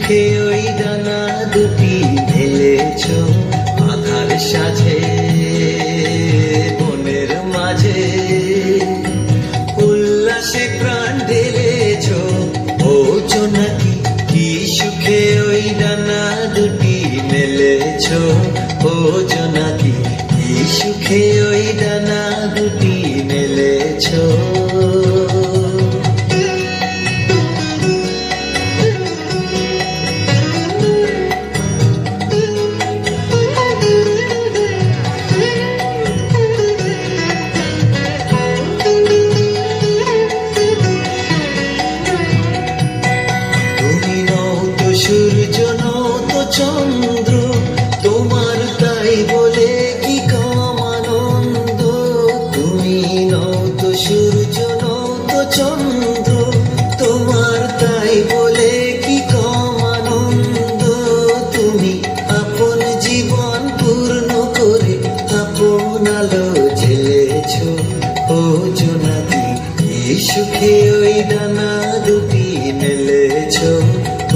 সুখে ওই ডানা দুটি মেলেছ আধার সাজে বনের মাঝে উল্লাসে প্রাণ ঢেলেছ ও জোনাকি কি সুখে ওই ডানা দুটি মেলেছ ও জোনাকি কি সুখে ওই ডানা দুটি মেলেছ। সূর্য নত চন্দ্র তোমার তাই বলে কি কম আনন্দ, তুমি নত সূর্য নত চন্দ্র তোমার তাই বলে কি কম আনন্দ, তুমি আপন জীবন পূর্ণ করে আপন আলো জ্বেলেছ ও জোনাকি কি সুখে ওই ডানা দুটি মেলেছ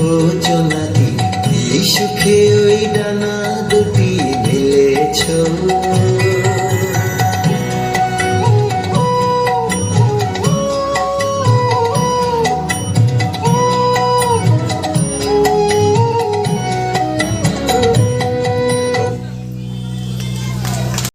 ও জোনাকি কি সুখে ওই ডানা দুটি মেলেছ।